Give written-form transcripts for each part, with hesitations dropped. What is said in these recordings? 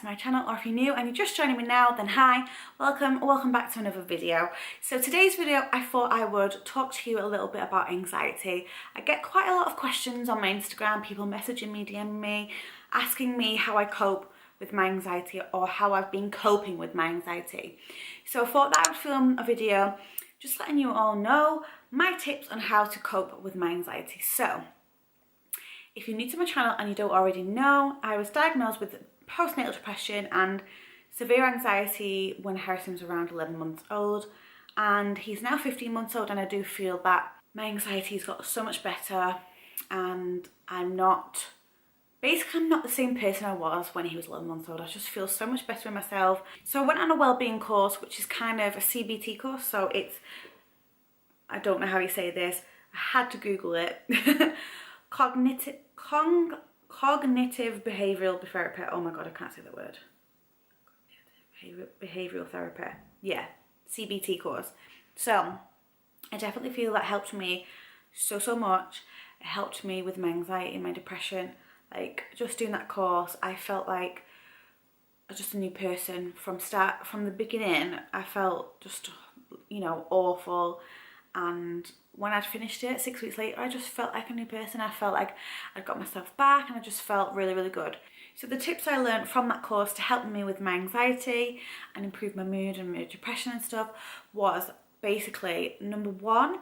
to my channel, or if you're new and you're just joining me now, then hi, welcome back to another video. So today's video, I thought I would talk to you a little bit about anxiety. I get quite a lot of questions on my Instagram, people messaging me, DMing me, asking me how I cope with my anxiety or how I've been coping with my anxiety. So I thought that I would film a video just letting you all know my tips on how to cope with my anxiety. So if you're new to my channel and you don't already know, I was diagnosed with postnatal depression and severe anxiety when Harrison was around 11 months old, and he's now 15 months old, and I do feel that my anxiety's got so much better, and I'm not the same person I was when he was 11 months old. I just feel so much better in myself. So I went on a wellbeing course, which is kind of a CBT course, so it's, I don't know how you say this, I had to Google it. Cognitive behavioural therapy. Oh my god, I can't say that word. Behavioural therapy. Yeah, CBT course. So I definitely feel that helped me so much. It helped me with my anxiety and my depression. Like, just doing that course, I felt like just a new person from the beginning. I felt just, you know, awful. And when I'd finished it 6 weeks later, I just felt like a new person. I felt like I'd got myself back, and I just felt really good. So the tips I learned from that course to help me with my anxiety and improve my mood and my depression and stuff was basically, number one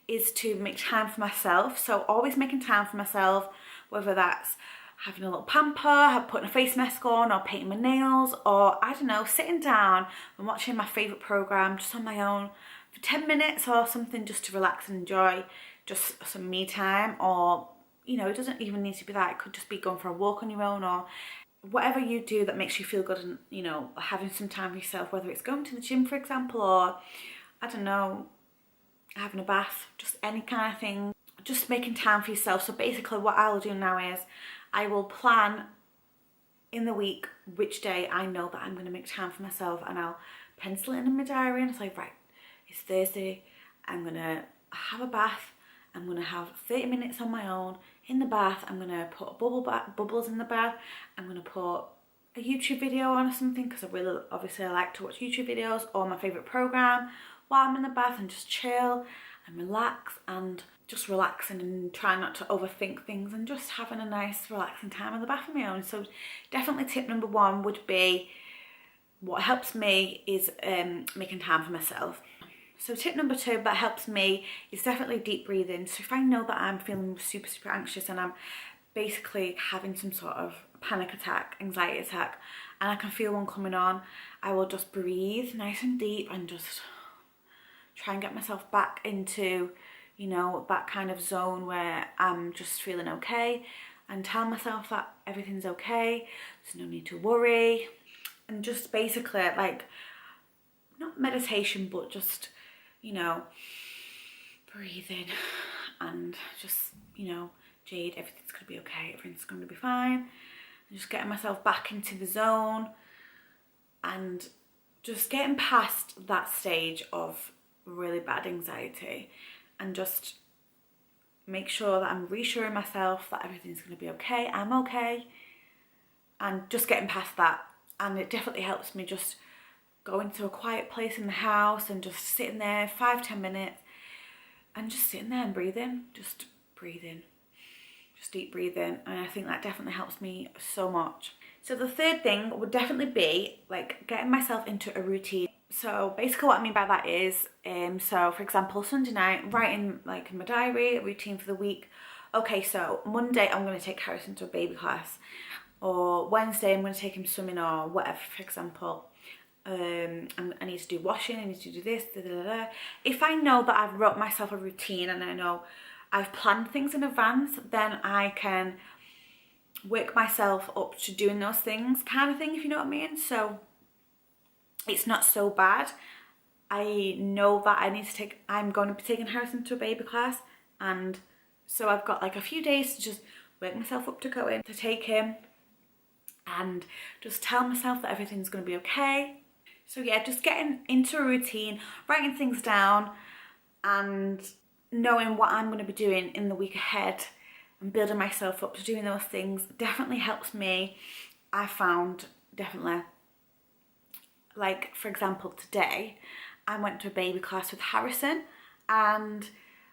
is to make time for myself. So always making time for myself, whether that's having a little pamper, putting a face mask on, or painting my nails, or I don't know, sitting down and watching my favourite programme just on my own for 10 minutes or something, just to relax and enjoy just some me time. Or, you know, it doesn't even need to be that. It could just be going for a walk on your own, or whatever you do that makes you feel good, and, you know, having some time for yourself, whether it's going to the gym, for example, or, I don't know, having a bath, just any kind of thing. Just making time for yourself. So basically what I'll do now is I will plan in the week which day I know that I'm going to make time for myself, and I'll pencil it in my diary, and it's like, right, it's Thursday, I'm going to have a bath, I'm going to have 30 minutes on my own in the bath, I'm going to put bubbles in the bath, I'm going to put a YouTube video on or something, because I like to watch YouTube videos, or my favourite programme while I'm in the bath, and just chill and relax, and just relaxing and trying not to overthink things, and just having a nice relaxing time in the bath on my own. So definitely tip number one would be, what helps me is making time for myself. So tip number two that helps me is definitely deep breathing. So if I know that I'm feeling super anxious and I'm basically having some sort of panic attack, anxiety attack, and I can feel one coming on, I will just breathe nice and deep and just try and get myself back into, you know, that kind of zone where I'm just feeling okay, and tell myself that everything's okay, there's no need to worry. And just basically, like, not meditation, but just, you know, breathing and just, you know, Jade, everything's gonna be okay, everything's gonna be fine. And just getting myself back into the zone, and just getting past that stage of really bad anxiety, and just make sure that I'm reassuring myself that everything's going to be okay, I'm okay, and just getting past that. And it definitely helps me just going to a quiet place in the house and just sitting there 5-10 minutes and just sitting there and breathing, just deep breathing. And I think that definitely helps me so much. So the third thing would definitely be like getting myself into a routine. So basically what I mean by that is, so for example, Sunday night, writing like in my diary, a routine for the week. Okay, so Monday I'm going to take Harrison to a baby class, or Wednesday I'm going to take him swimming, or whatever, for example. I need to do washing, I need to do this, If I know that I've wrote myself a routine and I know I've planned things in advance, then I can work myself up to doing those things, kind of thing, if you know what I mean. So it's not so bad. I know that I'm going to be taking Harrison to a baby class, and so I've got like a few days to just work myself up to go in to take him, and just tell myself that everything's going to be okay. So yeah, just getting into a routine, writing things down, and knowing what I'm going to be doing in the week ahead, and building myself up to doing those things definitely helps me, I found, definitely. Like, for example, today I went to a baby class with Harrison, and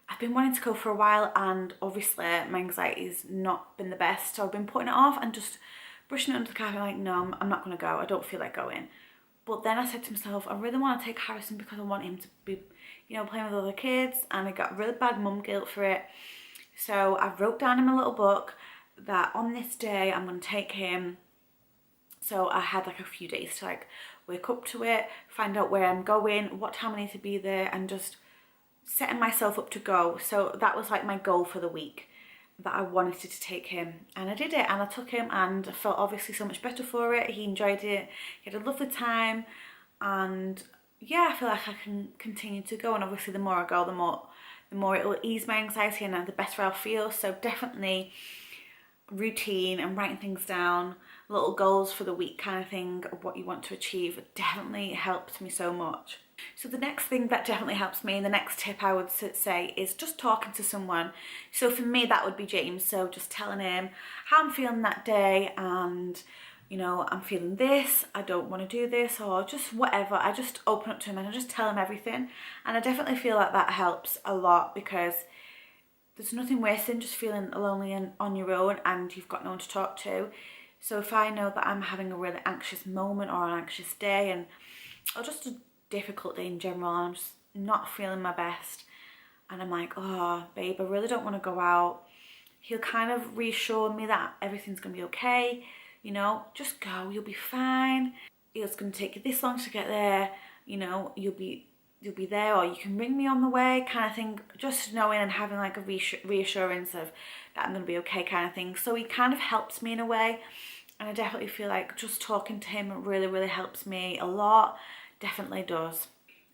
I've been wanting to go for a while, and obviously my anxiety's not been the best, so I've been putting it off and just brushing it under the carpet, like, no, I'm not going to go, I don't feel like going. But then I said to myself, I really want to take Harrison because I want him to be, you know, playing with other kids, and I got really bad mum guilt for it. So I wrote down in my little book that on this day I'm going to take him. So I had like a few days to like wake up to it, find out where I'm going, what time I need to be there, and just setting myself up to go. So that was like my goal for the week, that I wanted to take him, and I did it, and I took him, and I felt obviously so much better for it. He enjoyed it, he had a lovely time, and yeah, I feel like I can continue to go, and obviously the more I go, the more it will ease my anxiety and the better I'll feel. So definitely routine and writing things down, little goals for the week kind of thing of what you want to achieve, definitely helped me so much. So the next thing that definitely helps me, and the next tip I would say, is just talking to someone. So for me that would be James. So just telling him how I'm feeling that day, and you know, I'm feeling this, I don't want to do this, or just whatever. I just open up to him and I just tell him everything, and I definitely feel like that helps a lot, because there's nothing worse than just feeling lonely and on your own and you've got no one to talk to. So if I know that I'm having a really anxious moment or an anxious day, or just a difficult day in general, and I'm just not feeling my best, and I'm like, oh babe, I really don't want to go out, he'll kind of reassure me that everything's going to be okay, you know, just go, you'll be fine, it's going to take you this long to get there, you know, you'll be there, or you can ring me on the way kind of thing. Just knowing and having like a reassurance of that I'm going to be okay kind of thing. So he kind of helps me in a way, and I definitely feel like just talking to him really helps me a lot. Definitely does.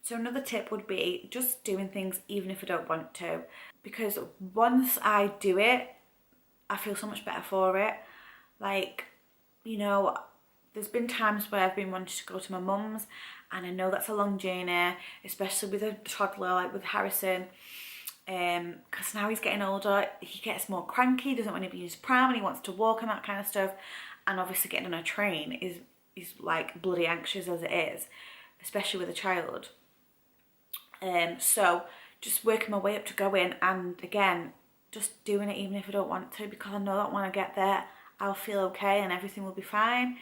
So another tip would be just doing things even if I don't want to, because once I do it I feel so much better for it. Like, you know, there's been times where I've been wanting to go to my mum's, and I know that's a long journey, especially with a toddler like with Harrison, because now he's getting older, he gets more cranky, he doesn't want to be in his pram, and he wants to walk and that kind of stuff, and obviously getting on a train is like bloody anxious as it is, especially with a child. So just working my way up to go in, and again just doing it even if I don't want to, because I know that when I get there I'll feel okay and everything will be fine.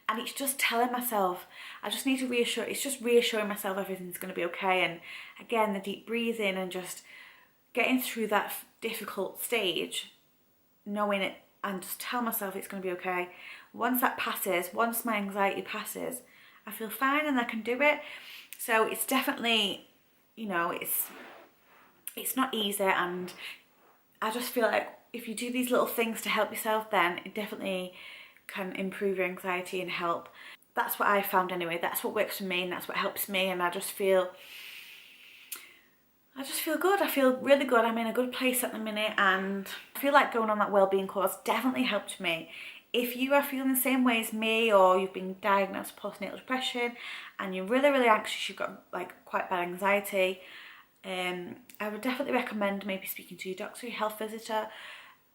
And it's just telling myself, I just need to reassuring myself everything's going to be okay. And again, the deep breathing and just getting through that difficult stage, knowing it, and just tell myself it's going to be okay. Once that passes, once my anxiety passes, I feel fine and I can do it. So it's definitely, you know, it's not easy, and I just feel like if you do these little things to help yourself, then it definitely can improve your anxiety and help. That's what I found anyway. That's what works for me, and that's what helps me, and I just feel good. I feel really good. I'm in a good place at the minute, and I feel like going on that wellbeing course definitely helped me. If you are feeling the same way as me, or you've been diagnosed with postnatal depression and you're really anxious, you've got like quite bad anxiety, I would definitely recommend maybe speaking to your doctor, your health visitor.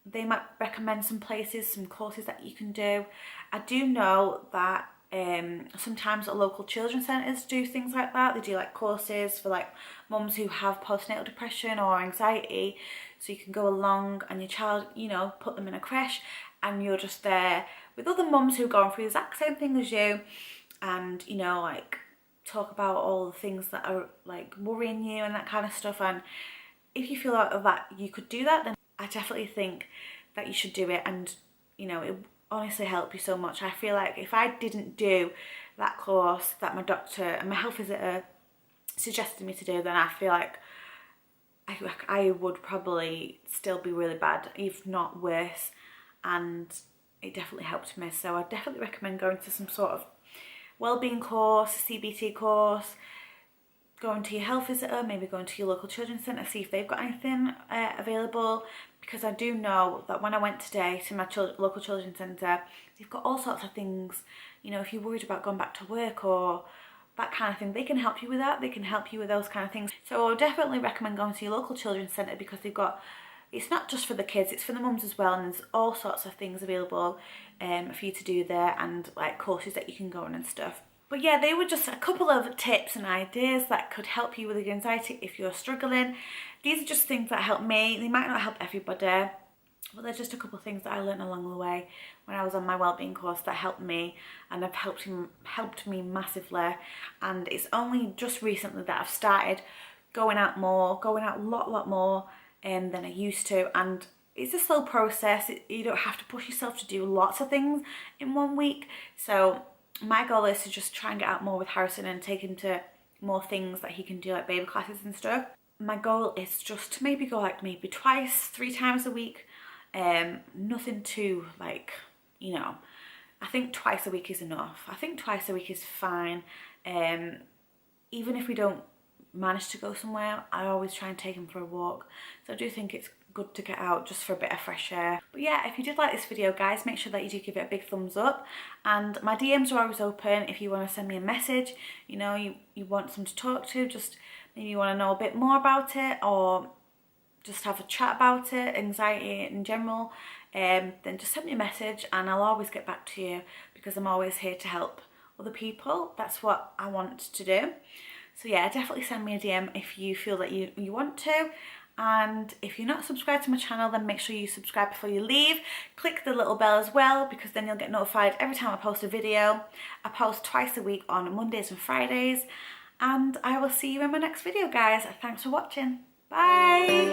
They might recommend some places, some courses that you can do. I do know that sometimes local children's centres do things like that. They do like courses for like mums who have postnatal depression or anxiety, so you can go along and your child, you know, put them in a creche, and you're just there with other mums who are going through the exact same thing as you, and you know, like talk about all the things that are like worrying you and that kind of stuff. And if you feel like that you could do that, then I definitely think that you should do it, and you know, it honestly help you so much. I feel like if I didn't do that course that my doctor and my health visitor suggested me to do, then I feel like I would probably still be really bad, if not worse, and it definitely helped me. So I definitely recommend going to some sort of wellbeing course, CBT course, going to your health visitor, maybe going to your local children's centre, see if they've got anything available, because I do know that when I went today to my local children's centre, they've got all sorts of things. You know, if you're worried about going back to work or that kind of thing, they can help you with that, they can help you with those kind of things. So I would definitely recommend going to your local children's centre, because they've got it's not just for the kids, it's for the mums as well, and there's all sorts of things available for you to do there, and like courses that you can go on and stuff. But yeah, they were just a couple of tips and ideas that could help you with your anxiety if you're struggling. These are just things that help me. They might not help everybody, but there's just a couple of things that I learned along the way when I was on my wellbeing course that helped me, and have helped me massively. And it's only just recently that I've started going out more, going out a lot more than I used to. And it's a slow process. You don't have to push yourself to do lots of things in 1 week. So my goal is to just try and get out more with Harrison and take him to more things that he can do, like baby classes and stuff. My goal is just to maybe go like maybe twice, 3 times a week. Nothing too like, you know, I think twice a week is enough. I think twice a week is fine. Even if we don't manage to go somewhere, I always try and take him for a walk. So I do think it's good to get out just for a bit of fresh air. But yeah, if you did like this video, guys, make sure that you do give it a big thumbs up, and my DMs are always open if you want to send me a message. You know, you want someone to talk to, just maybe you want to know a bit more about it, or just have a chat about it, anxiety in general, then just send me a message and I'll always get back to you, because I'm always here to help other people. That's what I want to do. So yeah, definitely send me a DM if you feel that you want to. And if you're not subscribed to my channel, then make sure you subscribe before you leave. Click the little bell as well, because then you'll get notified every time I post a video. I post twice a week on Mondays and Fridays. And I will see you in my next video, guys. Thanks for watching. Bye!